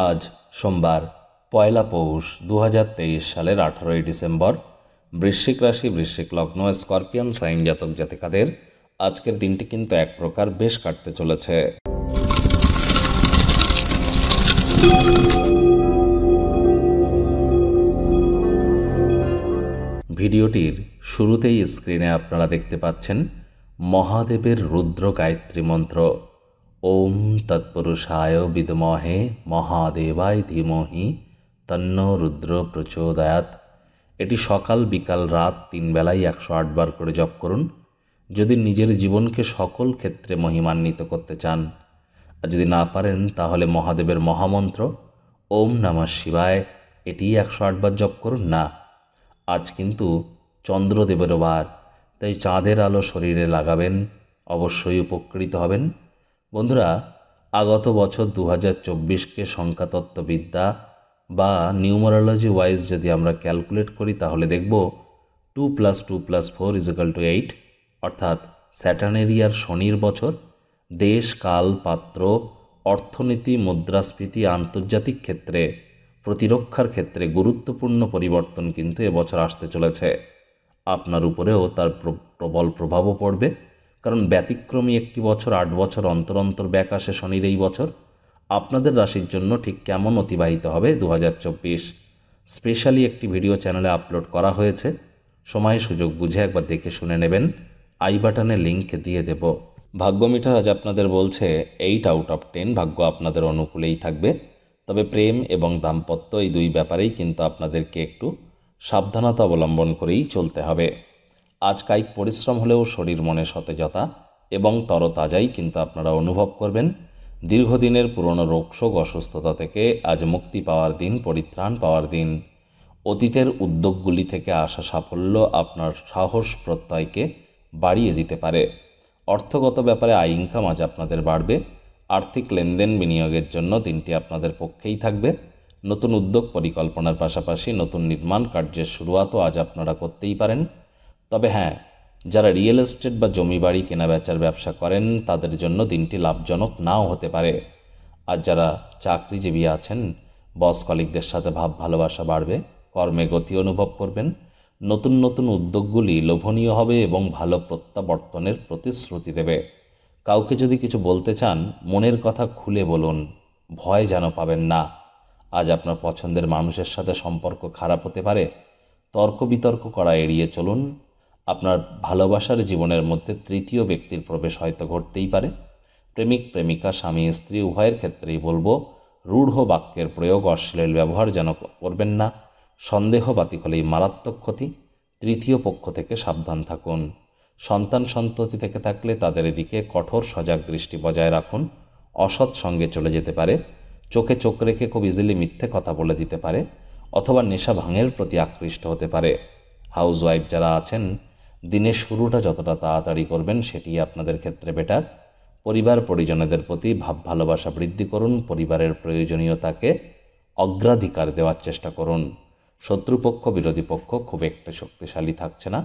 আজ সোমবার পয়লা পৌষ 2023 সালের 18ই ডিসেম্বর। বৃশ্চিক রাশি, বৃশ্চিক লগ্ন, স্করপিয়ন সাইন জাতক জাতিকাদের আজকের দিনটি কিন্তু এক প্রকার বেশ কাটতে চলেছে। ভিডিওটির শুরুতেই স্ক্রিনে আপনারা দেখতে পাচ্ছেন মহাদেবের রুদ্র গায়ত্রী মন্ত্র। ওম তৎপুরুষায় বিদ্মহে মহাদেবায় ধীমহি তন্ন রুদ্র প্রচোদয়াৎ। এটি সকাল বিকাল রাত 3 বেলায় 108 বার করে জপ করুন যদি নিজের জীবনকে সকল ক্ষেত্রে মহিমান্বিত করতে চান। আর যদি না পারেন তাহলে মহাদেবের মহামন্ত্র ওম নমঃ শিবায় এটি 108 বার জপ করুন না। আজ কিন্তু চন্দ্রদেবের বার, তাই চাঁদের আলো শরীরে লাগাবেন, অবশ্যই উপকৃত হবেন। বন্ধুরা, আগত বছর 2024কে সংখ্যাতত্ত্ববিদ্যা বা নিউমারোলজি ওয়াইজ যদি আমরা ক্যালকুলেট করি তাহলে দেখব 2 + 2 + 4 = 8, অর্থাৎ স্যাটার্নের ইয়ার শনির বছর। দেশ, কাল, পাত্র, অর্থনীতি, মুদ্রাস্ফীতি, আন্তর্জাতিক ক্ষেত্রে, প্রতিরক্ষার ক্ষেত্রে গুরুত্বপূর্ণ পরিবর্তন কিন্তু এবছর আসতে চলেছে। আপনার উপরেও তার প্রবল প্রভাবও পড়বে, কারণ ব্যতিক্রমী একটি বছর, 8 বছর অন্তর অন্তর ব্যাক আসে শনির এই বছর। আপনাদের রাশির জন্য ঠিক কেমন অতিবাহিত হবে 2024 স্পেশালি একটি ভিডিও চ্যানেলে আপলোড করা হয়েছে। সময় সুযোগ বুঝে একবার দেখে শুনে নেবেন, আই বাটনে লিঙ্ক দিয়ে দেব। ভাগ্য মিটার আজ আপনাদের বলছে 8/10 ভাগ্য আপনাদের অনুকূলেই থাকবে। তবে প্রেম এবং দাম্পত্য এই দুই ব্যাপারেই কিন্তু আপনাদেরকে একটু সাবধানতা অবলম্বন করেই চলতে হবে। আজ কায়িক পরিশ্রম হলেও শরীর মনে সতেজতা এবং তরতাজাই কিন্তু আপনারা অনুভব করবেন। দীর্ঘদিনের পুরনো রোগশোক, অসুস্থতা থেকে আজ মুক্তি পাওয়ার দিন, পরিত্রাণ পাওয়ার দিন। অতীতের উদ্যোগগুলি থেকে আসা সাফল্য আপনার সাহস প্রত্যয়কে বাড়িয়ে দিতে পারে। অর্থগত ব্যাপারে আয় ইনকাম আজ আপনাদের বাড়বে। আর্থিক লেনদেন বিনিয়োগের জন্য দিনটি আপনাদের পক্ষেই থাকবে। নতুন উদ্যোগ পরিকল্পনার পাশাপাশি নতুন নির্মাণ কার্যের শুরুয়াতও আজ আপনারা করতেই পারেন। তবে হ্যাঁ, যারা রিয়েল এস্টেট বা জমি বাড়ি কেনাবেচার ব্যবসা করেন তাদের জন্য দিনটি লাভজনক নাও হতে পারে। আর যারা চাকরিজীবী আছেন, বস কলিগদের সাথে ভাব ভালোবাসা বাড়বে, কর্মে গতি অনুভব করবেন। নতুন নতুন উদ্যোগগুলি লোভনীয় হবে এবং ভালো প্রত্যাবর্তনের প্রতিশ্রুতি দেবে। কাউকে যদি কিছু বলতে চান, মনের কথা খুলে বলুন, ভয় যেন পাবেন না। আজ আপনার পছন্দের মানুষের সাথে সম্পর্ক খারাপ হতে পারে, তর্ক বিতর্ক করা এড়িয়ে চলুন। আপনার ভালোবাসার জীবনের মধ্যে তৃতীয় ব্যক্তির প্রবেশ হয়তো ঘটতেই পারে। প্রেমিক প্রেমিকা, স্বামী স্ত্রী উভয়ের ক্ষেত্রেই বলবো রূঢ় বাক্যের প্রয়োগ, অশ্লীল ব্যবহার যেন করবেন না। সন্দেহবাতিক হলেই মারাত্মক ক্ষতি। তৃতীয় পক্ষ থেকে সাবধান থাকুন। সন্তান সন্ততি থেকে থাকলে তাদের এদিকে কঠোর সজাগ দৃষ্টি বজায় রাখুন। অসৎ সঙ্গে চলে যেতে পারে, চোখে চোখ রেখে খুব ইজিলি মিথ্যে কথা বলে দিতে পারে, অথবা নেশা ভাঙের প্রতি আকৃষ্ট হতে পারে। হাউসওয়াইফ যারা আছেন, দিনের শুরুটা যতটা তাড়াতাড়ি করবেন সেটি আপনাদের ক্ষেত্রে বেটার। পরিবার পরিজনদের প্রতি ভাব ভালোবাসা বৃদ্ধি করুন। পরিবারের প্রয়োজনীয়তাকে অগ্রাধিকার দেওয়ার চেষ্টা করুন। শত্রুপক্ষ, বিরোধী পক্ষ খুব একটা শক্তিশালী থাকছে না,